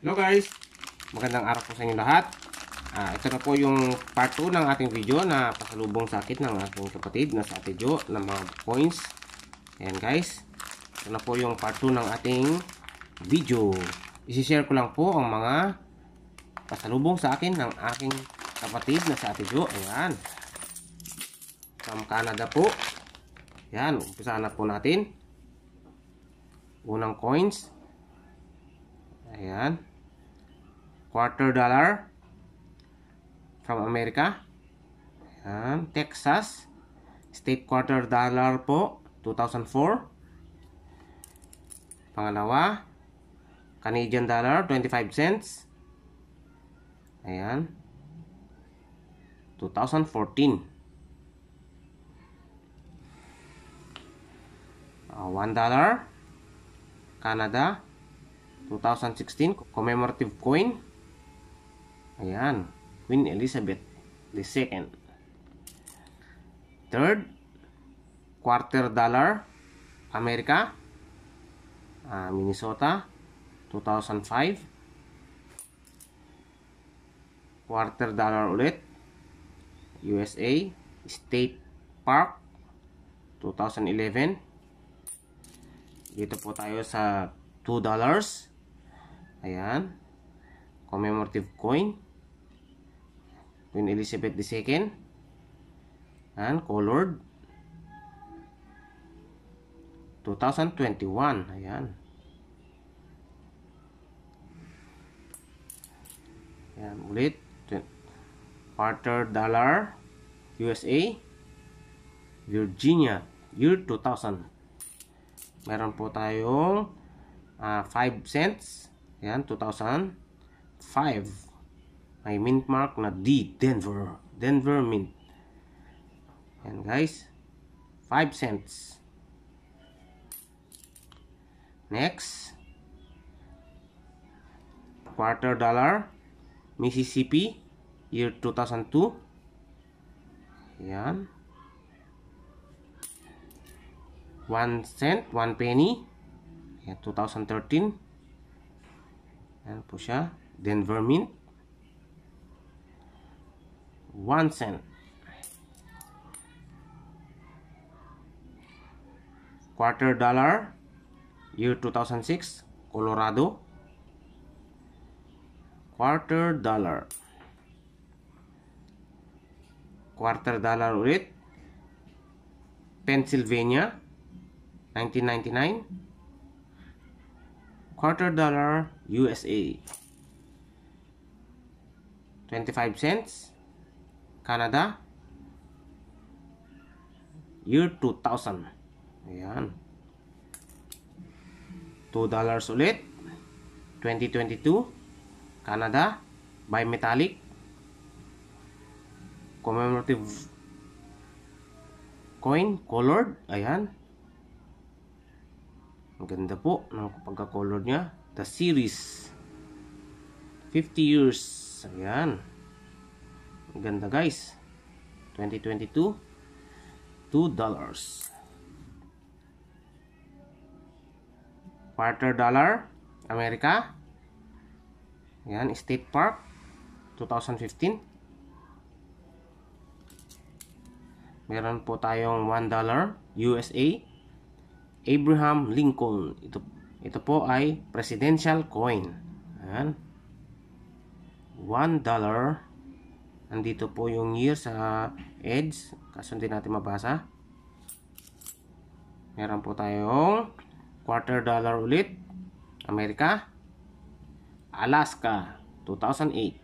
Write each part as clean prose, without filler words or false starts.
Hello guys, magandang araw po sa inyo lahat. Ito na po yung part 2 ng ating video na pasalubong sa akin ng aking kapatid na sa Ate Jo ng mga coins. Ayan guys, ito na po yung part 2 ng ating video. Isishare ko lang po ang mga pasalubong sa akin ng aking kapatid na sa Ate Jo. Ayan, from Canada po. Ayan, umpisa na po natin. Unang coins. Ayan, $quarter from America. Ayan, Texas State $quarter po, 2004. Pangalawa, Canadian dollar, 25 cents. Ayan, 2014. $1 Canada, 2016, commemorative coin. Ayan, Queen Elizabeth II. Third, $quarter America, Minnesota, 2005. $quarter ulit, USA State Park, 2011. Dito po tayo sa $2. Ayan, commemorative coin, Queen Elizabeth II. And colored, 2021. Ayan. Ayan ulit, $quarter USA, Virginia, year 2000. Meron po tayong 5 cents. Ayan, 2005. May mint mark na D, Denver Mint. Ayan guys, 5 cents. Next, $quarter Mississippi, year 2002. Ayan, 1 cent, 1 penny. Ayan, 2013. Ayan po siya, Denver Mint, 1 cent. $quarter year 2006, Colorado, $quarter. $quarter ulit, Pennsylvania, 1999. $quarter USA, 25 cents. Canada, year 2000. Ayan, $2 ulit, 2022. Canada, bimetallic, commemorative coin, colored. Ayan, ang ganda po ng pagka-colored nya. The series, 50 years. Ayan, ang ganda guys. 2022, $2. $quarter America. Ayan, State Park, 2015. Meron po tayong $1 USA, Abraham Lincoln. Ito po ay presidential coin. Ayan, $1. Nandito po yung year sa edge, kaso hindi natin mabasa. Meron po tayong $quarter ulit, Amerika, Alaska, 2008.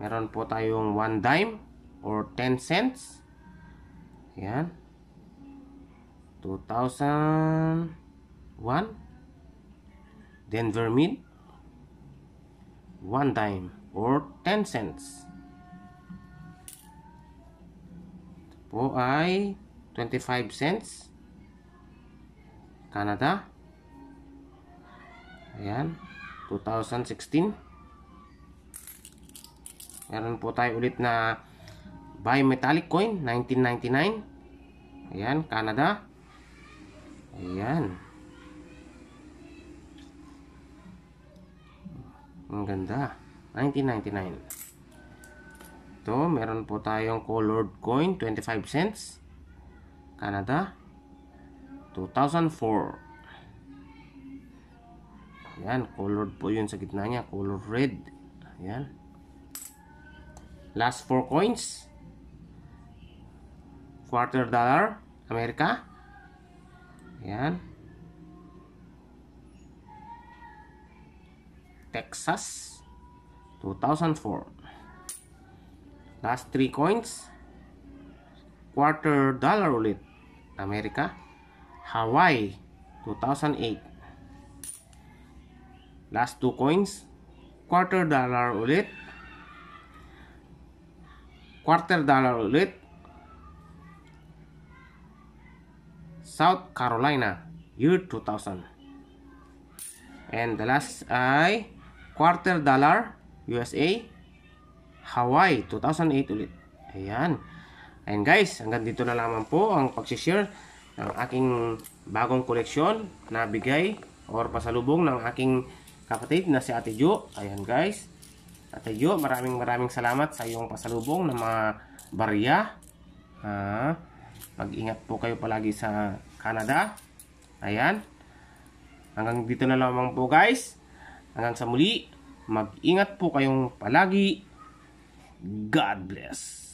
Meron po tayong 1 dime or 10 cents. Ayan, 2001, Denver Mint, 1 dime or 10 cents. Ito po ay 25 cents. Canada. Ayan, 2016. Meron po tayo ulit na bimetallic coin, 1999. Ayan, Canada. Ayan, Ang ganda. 1999. Ito, meron po tayong colored coin, 25 cents. Canada, 2004. Ayan, colored po yun sa gitna niya. Color red. Ayan. Last 4 coins. $1/4, Amerika. Ayan. Texas, 2004. Last 3 coins. $1/4 ulit, Amerika. Hawaii, 2008. Last 2 coins. $1/4 ulit. $1/4 ulit. South Carolina, year 2000. And the last ay $1/4 USA, Hawaii, 2008 ulit. Ayan. And guys, hanggang dito na lamang po ang pag-share ng aking bagong koleksyon na bigay or pasalubong ng aking kapatid na si Ate Jo. Ayan guys. Ate Jo, maraming salamat sa iyong pasalubong ng mga barya. Mag-ingat po kayo palagi sa Canada. Ayan. Hanggang dito na lamang po guys. Hanggang sa muli. Mag-ingat po kayong palagi. God bless.